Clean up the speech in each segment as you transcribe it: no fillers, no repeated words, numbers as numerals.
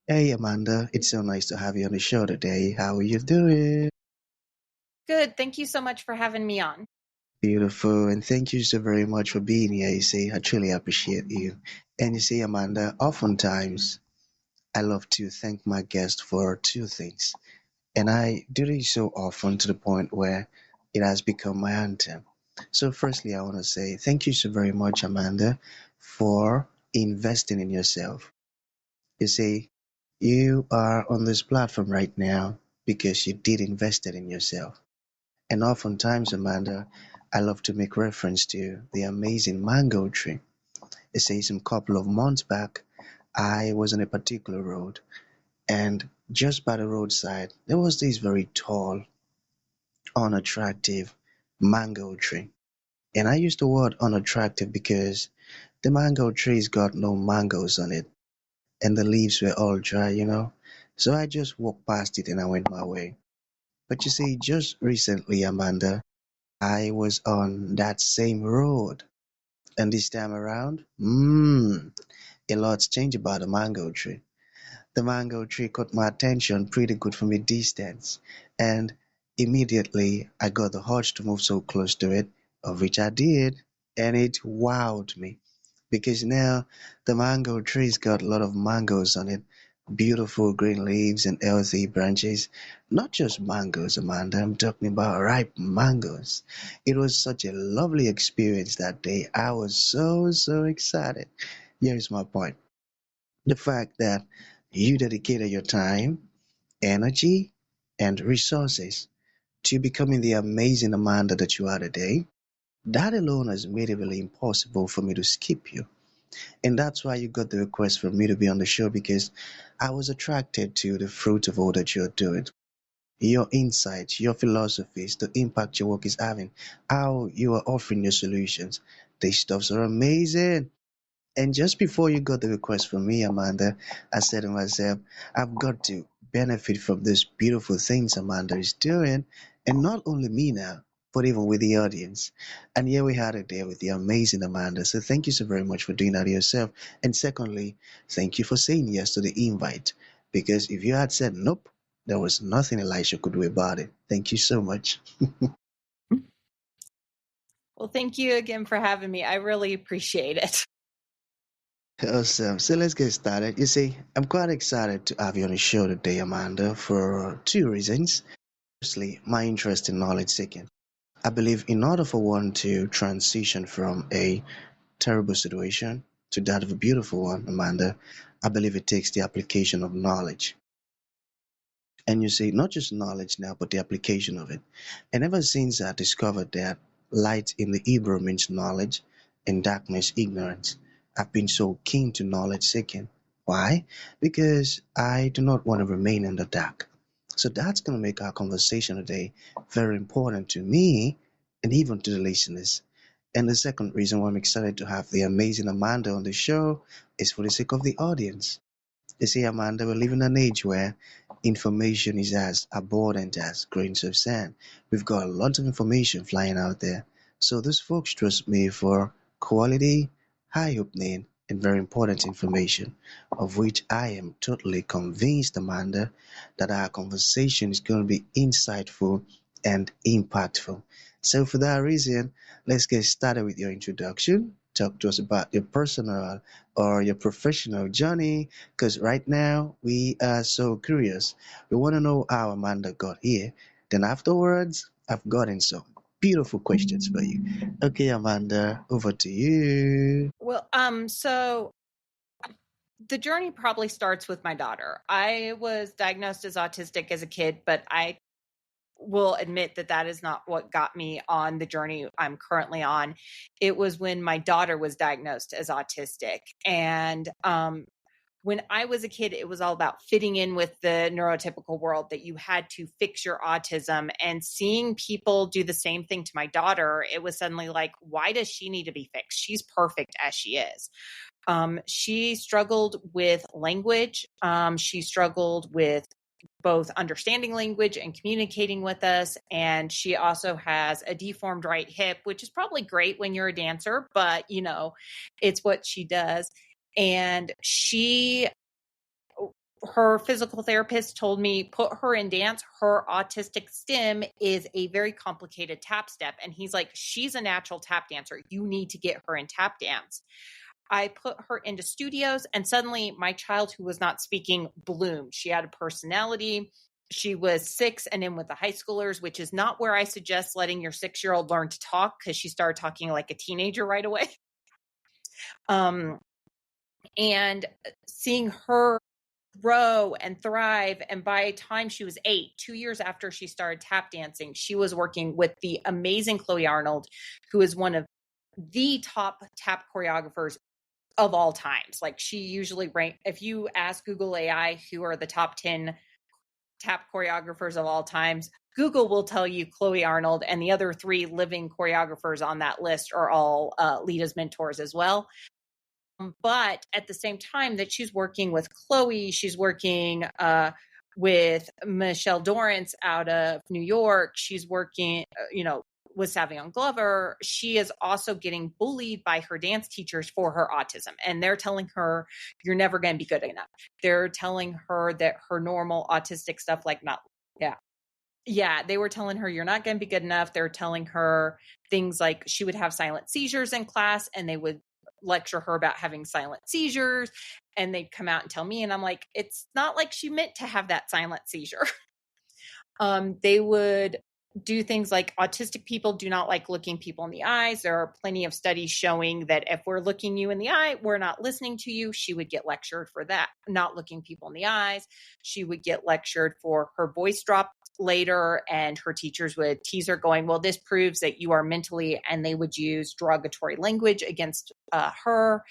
Hey Amanda, it's so nice to have you on the show today. How are you doing? Good. Thank you so much for having me on. Beautiful, and thank you so very much for being here. You see, I truly appreciate you. And you see, Amanda, oftentimes I love to thank my guest for two things, and I do this so often to the point where it has become my anthem. So, firstly, I want to say thank you so very much, Amanda, for investing in yourself. You see, you are on this platform right now because you did invest it in yourself. And oftentimes, Amanda, I love to make reference to the amazing mango tree. It says a couple of months back, I was on a particular road, and just by the roadside, there was this very tall, unattractive mango tree. And I use the word unattractive because the mango tree's got no mangoes on it, and the leaves were all dry. So I just walked past it and I went my way. But you see, just recently, Amanda, I was on that same road, and this time around, a lot's changed about the mango tree. The mango tree caught my attention pretty good from a distance, and immediately I got the urge to move so close to it, of which I did, and it wowed me because now the mango tree's got a lot of mangoes on it, beautiful green leaves and healthy branches. Not just mangoes, Amanda, I'm talking about ripe mangoes. It was such a lovely experience that day. I was so, so excited. Here's my point: the fact that you dedicated your time, energy, and resources to becoming the amazing Amanda that you are today. That alone has made it really impossible for me to skip you. And that's why you got the request for me to be on the show, because I was attracted to the fruit of all that you're doing. Your insights, your philosophies, the impact your work is having, how you are offering your solutions. These stuffs are amazing. And just before you got the request from me, Amanda, I said to myself, I've got to benefit from these beautiful things Amanda is doing. And not only me now, but even with the audience. And here we had it there with the amazing Amanda. So thank you so very much for doing that yourself. And secondly, thank you for saying yes to the invite. Because if you had said nope, there was nothing Elisha could do about it. Thank you so much. Well, thank you again for having me. I really appreciate it. Awesome. So let's get started. You see, I'm quite excited to have you on the show today, Amanda, for two reasons. Firstly, my interest in knowledge seeking. I believe in order for one to transition from a terrible situation to that of a beautiful one, Amanda, I believe it takes the application of knowledge. And you see, not just knowledge now, but the application of it. And ever since I discovered that light in the Hebrew means knowledge and darkness ignorance, I've been so keen to knowledge seeking. Why? Because I do not want to remain in the dark. So that's going to make our conversation today very important to me and even to the listeners. And the second reason why I'm excited to have the amazing Amanda on the show is for the sake of the audience. You see, Amanda, we live in an age where information is as abundant as grains of sand. We've got a lot of information flying out there. So these folks trust me for quality, eye-opening, and very important information, of which I am totally convinced, Amanda, that our conversation is going to be insightful and impactful. So for that reason, let's get started with your introduction. Talk to us about your personal or your professional journey, because right now we are so curious. We want to know how Amanda got here. Then afterwards, I've gotten some beautiful questions for you. Okay, Amanda, over to you. Well, so the journey probably starts with my daughter. I was diagnosed as autistic as a kid, but I will admit that that is not what got me on the journey I'm currently on. It was when my daughter was diagnosed as autistic. And when I was a kid, it was all about fitting in with the neurotypical world, that you had to fix your autism. And seeing people do the same thing to my daughter, it was suddenly like, why does she need to be fixed? She's perfect as she is. She struggled with language. She struggled with both understanding language and communicating with us. And she also has a deformed right hip, which is probably great when you're a dancer, but it's what she does. And her physical therapist told me, put her in dance. Her autistic stim is a very complicated tap step. And he's like, she's a natural tap dancer. You need to get her in tap dance. I put her into studios, and suddenly my child, who was not speaking, bloomed. She had a personality. She was 6 and in with the high schoolers, which is not where I suggest letting your 6-year-old learn to talk, because she started talking like a teenager right away. And seeing her grow and thrive. And by the time she was 8, 2 years after she started tap dancing, she was working with the amazing Chloe Arnold, who is one of the top tap choreographers of all times. Like, she usually rank, if you ask Google AI who are the top 10 tap choreographers of all times, Google will tell you Chloe Arnold, and the other 3 living choreographers on that list are all Leta's mentors as well. But at the same time that she's working with Chloe, she's working with Michelle Dorrance out of New York. She's working, with Savion Glover. She is also getting bullied by her dance teachers for her autism. And they're telling her, you're never going to be good enough. They're telling her that her normal autistic stuff, like they were telling her, you're not going to be good enough. They're telling her things like she would have silent seizures in class, and they would lecture her about having silent seizures, and they'd come out and tell me, and I'm like, it's not like she meant to have that silent seizure. They would do things like, autistic people do not like looking people in the eyes. There are plenty of studies showing that if we're looking you in the eye, we're not listening to you. She would get lectured for that, not looking people in the eyes. She would get lectured for her voice drop later, and her teachers would tease her going, well, this proves that you are mentally, and they would use derogatory language against her.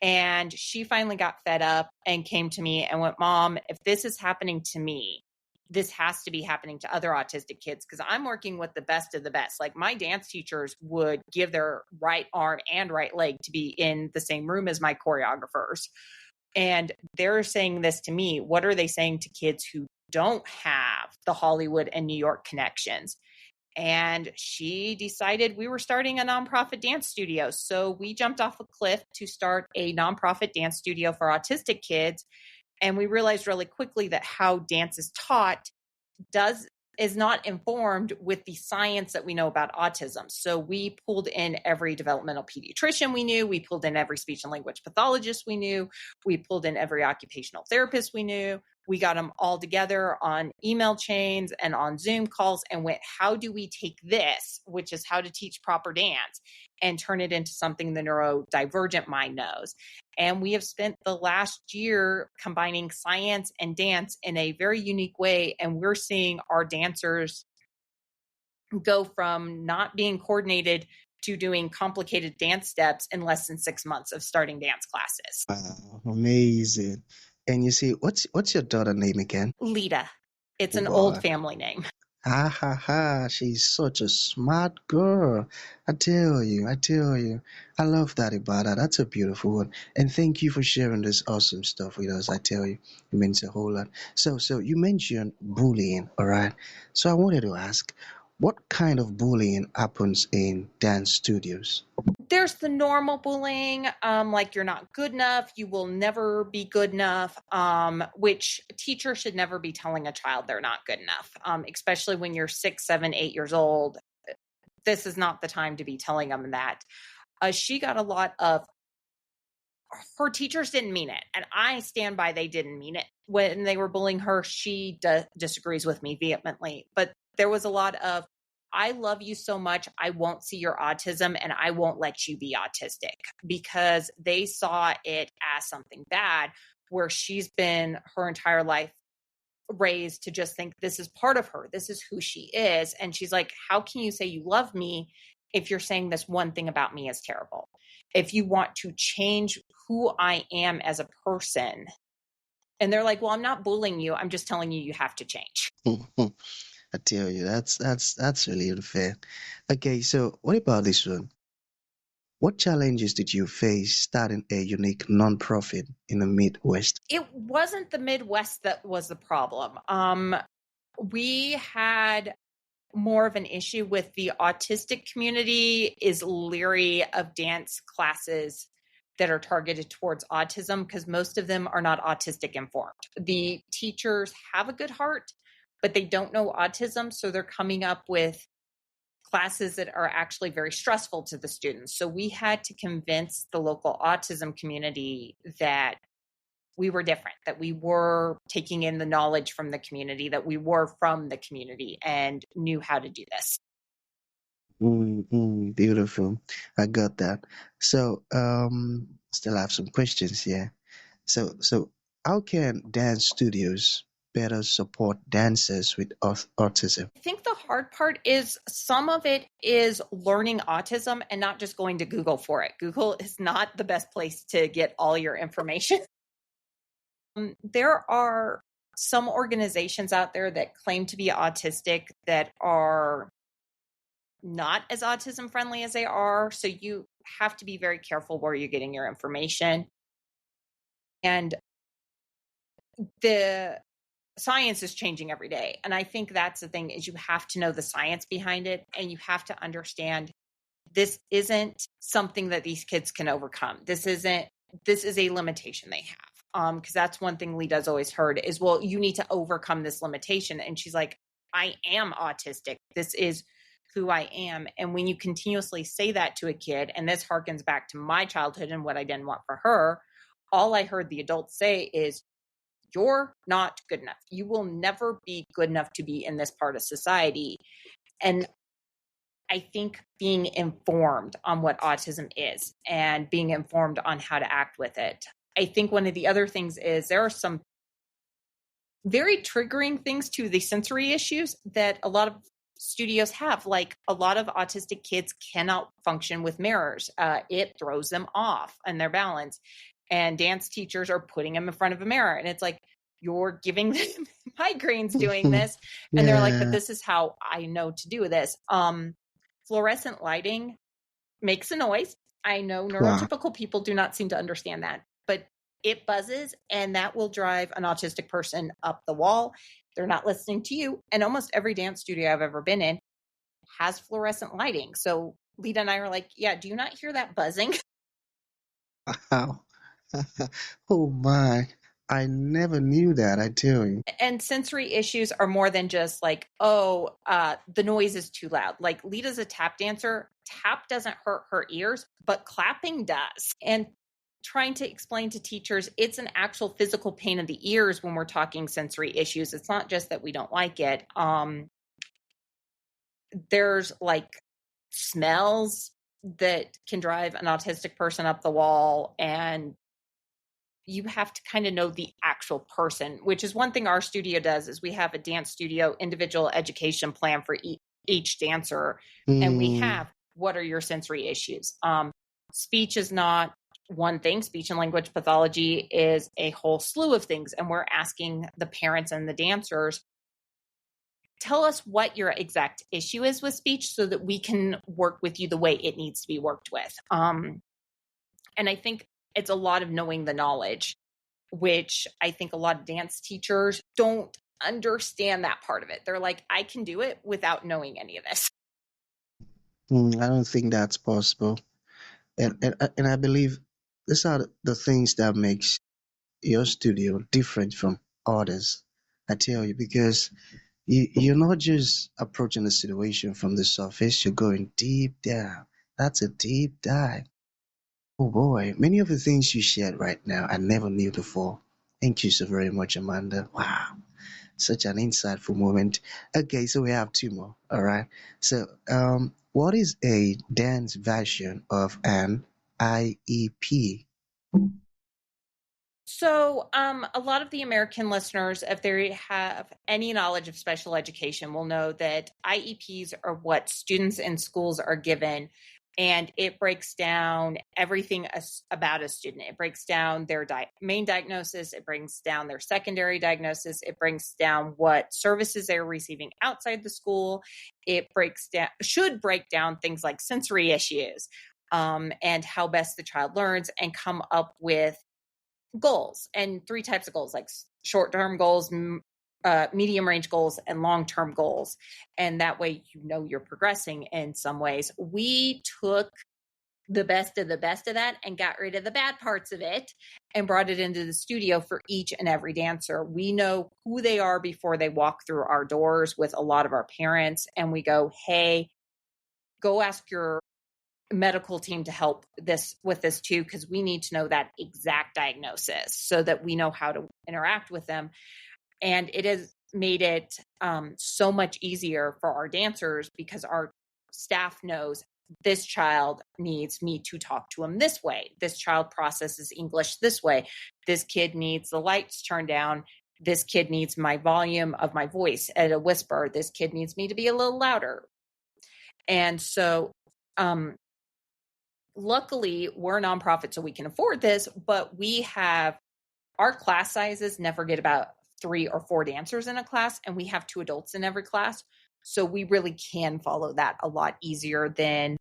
And she finally got fed up and came to me and went, Mom, if this is happening to me, this has to be happening to other autistic kids, because I'm working with the best of the best. Like, my dance teachers would give their right arm and right leg to be in the same room as my choreographers. And they're saying this to me. What are they saying to kids who don't have the Hollywood and New York connections? And she decided we were starting a nonprofit dance studio. So we jumped off a cliff to start a nonprofit dance studio for autistic kids. And we realized really quickly that how dance is taught is not informed with the science that we know about autism. So we pulled in every developmental pediatrician we knew. We pulled in every speech and language pathologist we knew. We pulled in every occupational therapist we knew. We got them all together on email chains and on Zoom calls and went, how do we take this, which is how to teach proper dance, and turn it into something the neurodivergent mind knows? And we have spent the last year combining science and dance in a very unique way. And we're seeing our dancers go from not being coordinated to doing complicated dance steps in less than 6 months of starting dance classes. Wow, amazing. And you see, what's your daughter name again? Leta. It's an Wow. old family name. Ha ha ha, she's such a smart girl. I tell you. I love that about her. That's a beautiful one. And thank you for sharing this awesome stuff with us. I tell you, it means a whole lot. So you mentioned bullying, all right? So I wanted to ask, what kind of bullying happens in dance studios? There's the normal bullying, like, you're not good enough, you will never be good enough, which a teacher should never be telling a child they're not good enough, especially when you're 6, 7, 8 years old. This is not the time to be telling them that. She got a lot of, her teachers didn't mean it, and I stand by they didn't mean it. When they were bullying her, she disagrees with me vehemently, but there was a lot of, I love you so much, I won't see your autism and I won't let you be autistic, because they saw it as something bad, where she's been her entire life raised to just think this is part of her. This is who she is. And she's like, how can you say you love me if you're saying this one thing about me is terrible? If you want to change who I am as a person. And they're like, well, I'm not bullying you. I'm just telling you have to change. I tell you, that's really unfair. Okay, so what about this one? What challenges did you face starting a unique nonprofit in the Midwest? It wasn't the Midwest that was the problem. We had more of an issue with the autistic community is leery of dance classes that are targeted towards autism, because most of them are not autistic informed. The teachers have a good heart, but they don't know autism. So they're coming up with classes that are actually very stressful to the students. So we had to convince the local autism community that we were different, that we were taking in the knowledge from the community, that we were from the community and knew how to do this. Beautiful. I got that. So, still have some questions here. So how can dance studios better support dancers with autism? I think the hard part is some of it is learning autism and not just going to Google for it. Google is not the best place to get all your information. There are some organizations out there that claim to be autistic that are not as autism friendly as they are. So you have to be very careful where you're getting your information. And the science is changing every day. And I think that's the thing, is you have to know the science behind it, and you have to understand this isn't something that these kids can overcome. This is a limitation they have. Because that's one thing Leta's always heard is, well, you need to overcome this limitation. And she's like, I am autistic. This is who I am. And when you continuously say that to a kid, and this harkens back to my childhood and what I didn't want for her, all I heard the adults say is, you're not good enough. You will never be good enough to be in this part of society. And I think being informed on what autism is and being informed on how to act with it. I think one of the other things is there are some very triggering things to the sensory issues that a lot of studios have. Like, a lot of autistic kids cannot function with mirrors. It throws them off and their balance. And dance teachers are putting them in front of a mirror. And it's like, you're giving them migraines doing this. And they're like, but Yeah. this is how I know to do this. Fluorescent lighting makes a noise. I know Wow. neurotypical people do not seem to understand that, but it buzzes, and that will drive an autistic person up the wall. They're not listening to you. And almost every dance studio I've ever been in has fluorescent lighting. So Leta and I are like, yeah, do you not hear that buzzing? Wow. Oh my. I never knew that, I tell you. And sensory issues are more than just like, the noise is too loud. Like, Leta's a tap dancer. Tap doesn't hurt her ears, but clapping does. And trying to explain to teachers, it's an actual physical pain in the ears when we're talking sensory issues. It's not just that we don't like it. There's like smells that can drive an autistic person up the wall, and you have to kind of know the actual person, which is one thing our studio does. Is we have a dance studio individual education plan for each dancer. And we Mm, have, what are your sensory issues? Speech is not one thing. Speech and language pathology is a whole slew of things. And we're asking the parents and the dancers, tell us what your exact issue is with speech so that we can work with you the way it needs to be worked with. And I think it's a lot of knowing the knowledge, which I think a lot of dance teachers don't understand that part of it. They're like, I can do it without knowing any of this. I don't think that's possible. And I believe these are the things that makes your studio different from others. I tell you, because you're not just approaching the situation from the surface, you're going deep down. That's a deep dive. Oh boy, many of the things you shared right now I never knew before. Thank you so very much, Amanda. Wow, such an insightful moment. Okay, so we have two more. All right. So, what is a dance version of an IEP? So, a lot of the American listeners, if they have any knowledge of special education, will know that IEPs are what students in schools are given, and it breaks down everything about a student. It breaks down their main diagnosis, it brings down their secondary diagnosis, it brings down what services they're receiving outside the school. It should break down things like sensory issues, and how best the child learns, and come up with goals, and three types of goals, like short-term goals, medium range goals, and long-term goals. And that way, you're progressing in some ways. We took the best of that and got rid of the bad parts of it and brought it into the studio for each and every dancer. We know who they are before they walk through our doors with a lot of our parents. And we go, hey, go ask your medical team to help with this too, because we need to know that exact diagnosis so that we know how to interact with them. And it has made it so much easier for our dancers because our staff knows this child needs me to talk to him this way. This child processes English this way. This kid needs the lights turned down. This kid needs my volume of my voice at a whisper. This kid needs me to be a little louder. And so, luckily, we're a nonprofit, so we can afford this, but we have our class sizes never get about 3 or 4 dancers in a class, and we have 2 adults in every class. So we really can follow that a lot easier than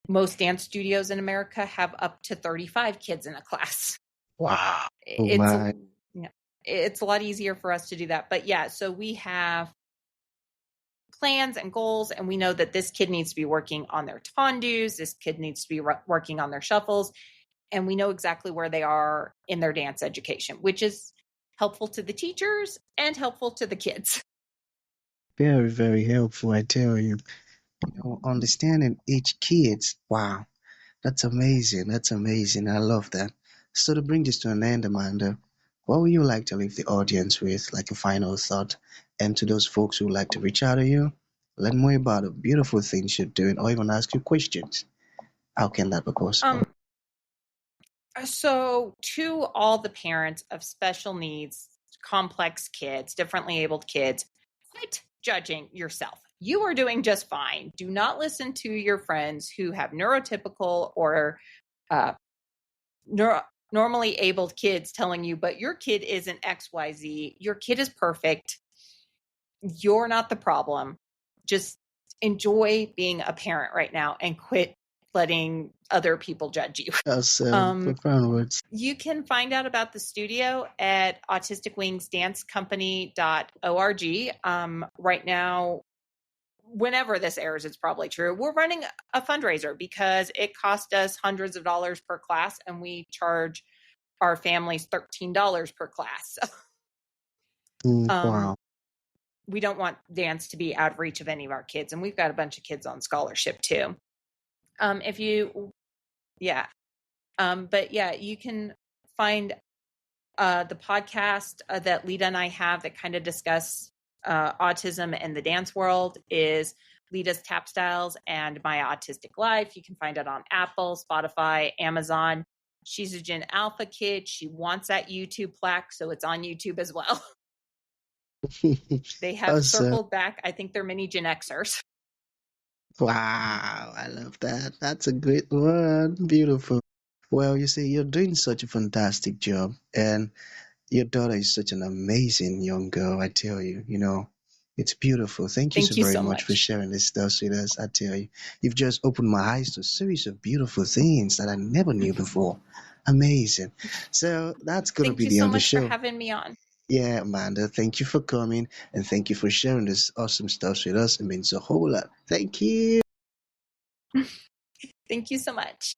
most dance studios in America have up to 35 kids in a class. Wow. Oh It's my. it's a lot easier for us to do that. But yeah, so we have plans and goals, and we know that this kid needs to be working on their tondus, this kid needs to be working on their shuffles, and we know exactly where they are in their dance education, which is helpful to the teachers and helpful to the kids. Very, very helpful, I tell you. You know, understanding each kids. Wow. That's amazing. That's amazing. I love that. So to bring this to an end, Amanda, what would you like to leave the audience with, like a final thought? And to those folks who would like to reach out to you, learn more about the beautiful things you're doing, or even ask you questions. How can that be possible? So to all the parents of special needs, complex kids, differently abled kids, quit judging yourself. You are doing just fine. Do not listen to your friends who have neurotypical or uh, normally abled kids telling you, but your kid isn't XYZ. Your kid is perfect. You're not the problem. Just enjoy being a parent right now and quit letting other people judge you. Awesome. Profound words. You can find out about the studio at autisticwingsdancecompany.org. Right now, whenever this airs, it's probably true. We're running a fundraiser because it cost us hundreds of dollars per class, and we charge our families $13 per class. Wow. We don't want dance to be out of reach of any of our kids, and we've got a bunch of kids on scholarship too. But yeah, you can find the podcast that Leta and I have that kind of discuss autism and the dance world is Leta's Tap Styles and My Autistic Life. You can find it on Apple, Spotify, Amazon. She's a Gen Alpha kid. She wants that YouTube plaque, so it's on YouTube as well. They have Awesome. circled back. I think they're mini Gen Xers. Wow, I love that. That's a great one. Beautiful. Well, you see, you're doing such a fantastic job, and your daughter is such an amazing young girl, I tell you. You know, it's beautiful. Thank you so Thank you very so much for much. sharing this stuff with us. I tell you, you've just opened my eyes to a series of beautiful things that I never knew before. Amazing. So that's going to Thank be you the so end of the much for show. having me on. Yeah, Amanda, thank you for coming and thank you for sharing this awesome stuff with us. It means a whole lot. Thank you. Thank you so much.